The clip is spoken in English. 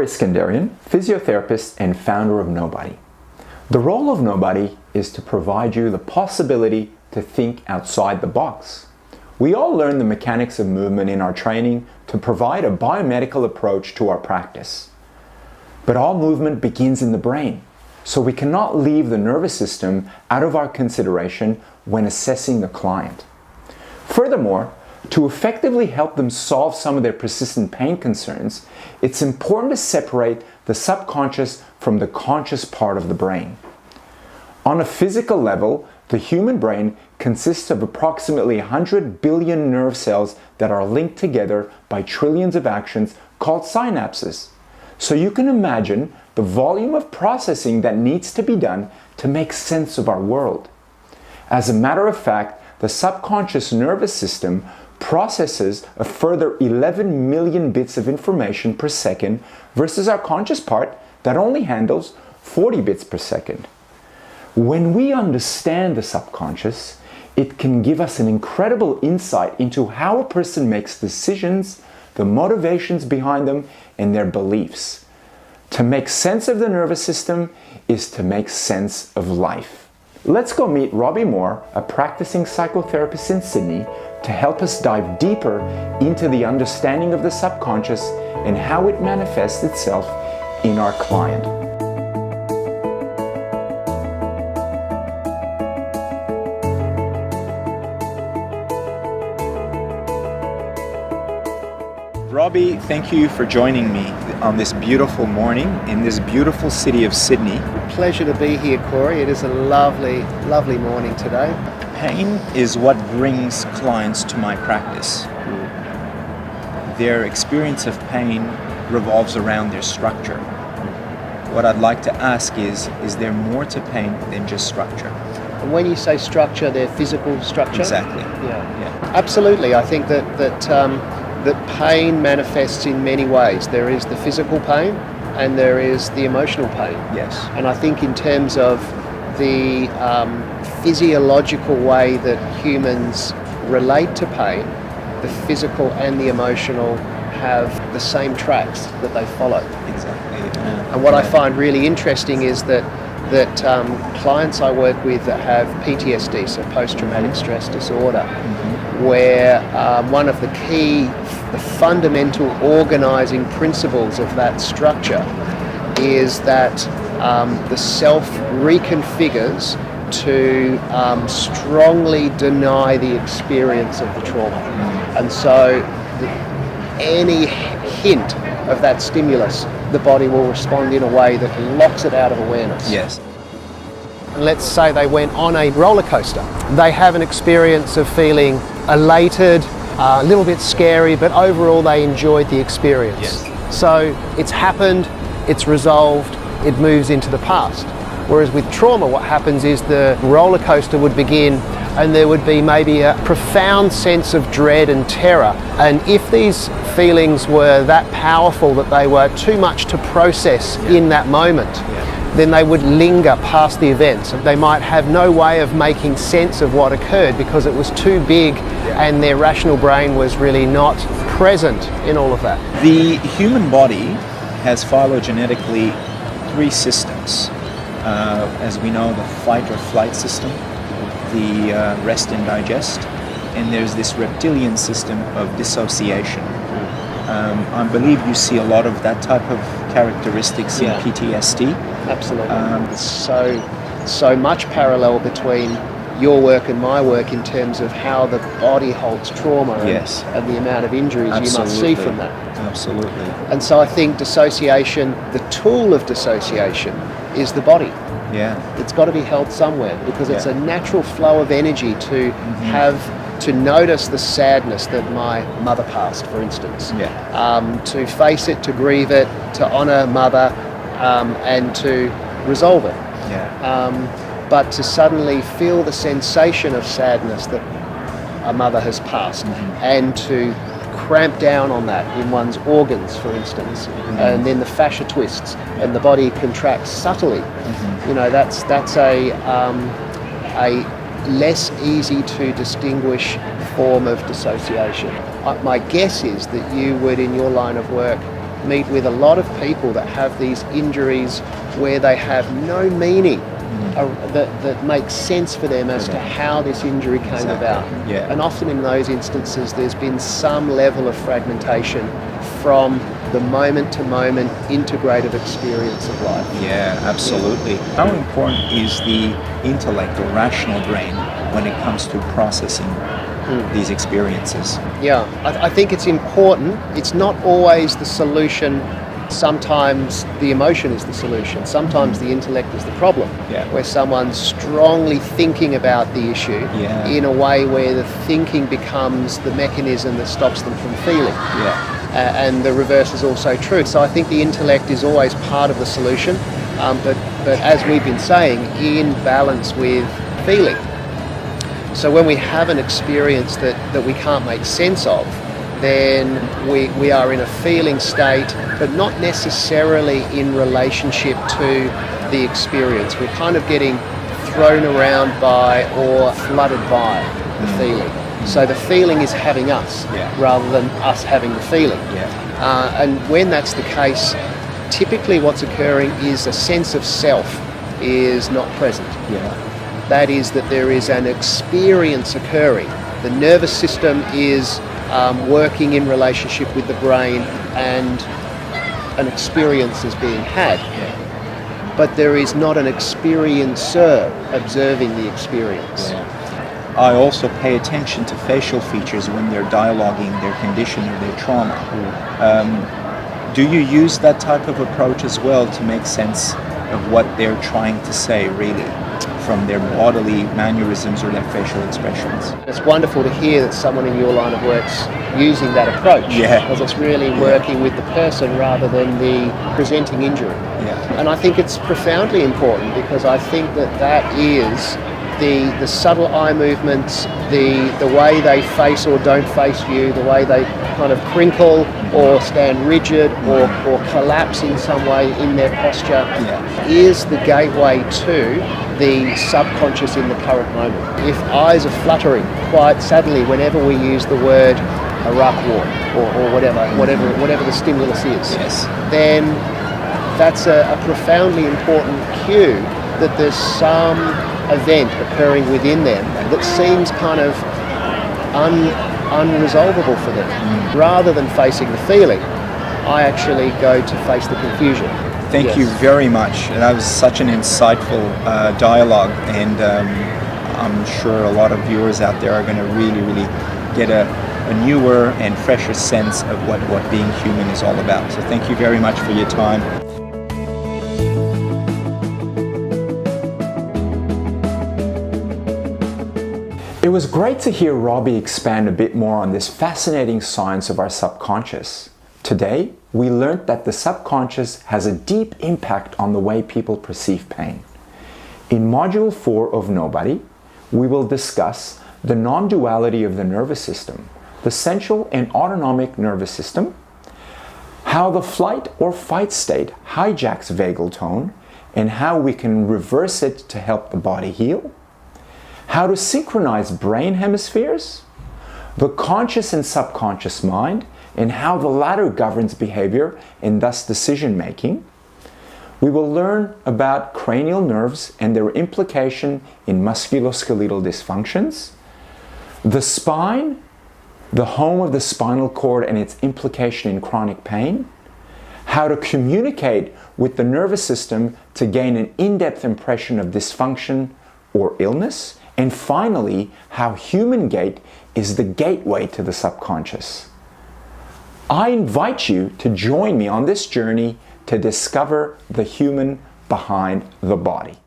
Iskandarian, physiotherapist and founder of Nobody. The role of Nobody is to provide you the possibility to think outside the box. We all learn the mechanics of movement in our training to provide a biomedical approach to our practice. But all movement begins in the brain, so we cannot leave the nervous system out of our consideration when assessing the client. Furthermore, to effectively help them solve some of their persistent pain concerns, it's important to separate the subconscious from the conscious part of the brain. On a physical level, the human brain consists of approximately 100 billion nerve cells that are linked together by trillions of actions called synapses. So you can imagine the volume of processing that needs to be done to make sense of our world. As a matter of fact, the subconscious nervous system processes a further 11 million bits of information per second versus our conscious part that only handles 40 bits per second. When we understand the subconscious, it can give us an incredible insight into how a person makes decisions, the motivations behind them, and their beliefs. To make sense of the nervous system is to make sense of life. Let's go meet Robbie Moore, a practicing psychotherapist in Sydney, to help us dive deeper into the understanding of the subconscious and how it manifests itself in our client. Robbie, thank you for joining me on this beautiful morning in this beautiful city of Sydney. Pleasure to be here, Corey. It is a lovely, lovely morning today. Pain is what brings clients to my practice. Their experience of pain revolves around their structure. What I'd like to ask is there more to pain than just structure? And when you say structure, their physical structure? Exactly. Yeah. Absolutely. I think that pain manifests in many ways. There is the physical pain and there is the emotional pain. Yes. And I think in terms of the physiological way that humans relate to pain, the physical and the emotional have the same tracks that they follow. Exactly. And what I find really interesting is that clients I work with that have PTSD, so post-traumatic stress disorder, where one of the fundamental organising principles of that structure is that the self reconfigures to strongly deny the experience of the trauma. And so any hint of that stimulus, the body will respond in a way that locks it out of awareness. Yes. And let's say they went on a roller coaster. They have an experience of feeling elated, a little bit scary, but overall they enjoyed the experience. Yes. So it's happened, it's resolved, it moves into the past. Whereas with trauma, what happens is the roller coaster would begin and there would be maybe a profound sense of dread and terror. And if these feelings were that powerful that they were too much to process in that moment, then they would linger past the events. They might have no way of making sense of what occurred because it was too big and their rational brain was really not present in all of that. The human body has phylogenetically 3 systems. As we know, the fight or flight system, the rest and digest, and there's this reptilian system of dissociation. I believe you see a lot of that type of characteristics in PTSD. Absolutely. So much parallel between your work and my work in terms of how the body holds trauma and the amount of injuries you must see from that. Absolutely. And so I think dissociation, the tool of dissociation, is the body. Yeah. It's got to be held somewhere because it's a natural flow of energy to to notice the sadness that my mother passed, for instance. To face it, to grieve it, to honour mother, and to resolve it. But to suddenly feel the sensation of sadness that a mother has passed and to cramp down on that in one's organs, for instance, and then the fascia twists and the body contracts subtly. You know, that's a less easy to distinguish form of dissociation. My guess is that you would, in your line of work, meet with a lot of people that have these injuries where they have no meaning that makes sense for them as to how this injury came about. Yeah. And often in those instances, there's been some level of fragmentation from the moment-to-moment integrative experience of life. Yeah, absolutely. How important is the intellect or rational brain when it comes to processing these experiences? Yeah, I think it's important. It's not always the solution. Sometimes the emotion is the solution. Sometimes the intellect is the problem. Yeah. Where someone's strongly thinking about the issue in a way where the thinking becomes the mechanism that stops them from feeling. Yeah. And the reverse is also true. So I think the intellect is always part of the solution, but as we've been saying, in balance with feeling. So when we have an experience that we can't make sense of, then we are in a feeling state, but not necessarily in relationship to the experience. We're kind of getting thrown around by or flooded by the feeling. So the feeling is having us rather than us having the feeling. And when that's the case, typically what's occurring is a sense of self is not present. That is that there is an experience occurring. The nervous system is working in relationship with the brain and an experience is being had. But there is not an experiencer observing the experience. I also pay attention to facial features when they're dialoguing their condition or their trauma. Do you use that type of approach as well to make sense of what they're trying to say, really, from their bodily mannerisms or their facial expressions? It's wonderful to hear that someone in your line of work's using that approach, because it's really working with the person rather than the presenting injury. And I think it's profoundly important because I think that is the subtle eye movements, the way they face or don't face you, the way they kind of crinkle or stand rigid or collapse in some way in their posture is the gateway to the subconscious in the current moment. If eyes are fluttering quite suddenly whenever we use the word Iraq war or whatever the stimulus is, then that's a profoundly important cue that there's some event occurring within them that seems kind of unresolvable for them. Rather than facing the feeling, I actually go to face the confusion. Thank you very much. That was such an insightful dialogue, and I'm sure a lot of viewers out there are going to really get a newer and fresher sense of what being human is all about. So thank you very much for your time. It was great to hear Robbie expand a bit more on this fascinating science of our subconscious. Today, we learned that the subconscious has a deep impact on the way people perceive pain. In Module 4 of Nobody, we will discuss the non-duality of the nervous system, the central and autonomic nervous system, how the flight or fight state hijacks vagal tone, and how we can reverse it to help the body heal, how to synchronize brain hemispheres, the conscious and subconscious mind, and how the latter governs behavior and thus decision making. We will learn about cranial nerves and their implication in musculoskeletal dysfunctions, the spine, the home of the spinal cord and its implication in chronic pain, how to communicate with the nervous system to gain an in-depth impression of dysfunction or illness, and finally, how human gait is the gateway to the subconscious. I invite you to join me on this journey to discover the human behind the body.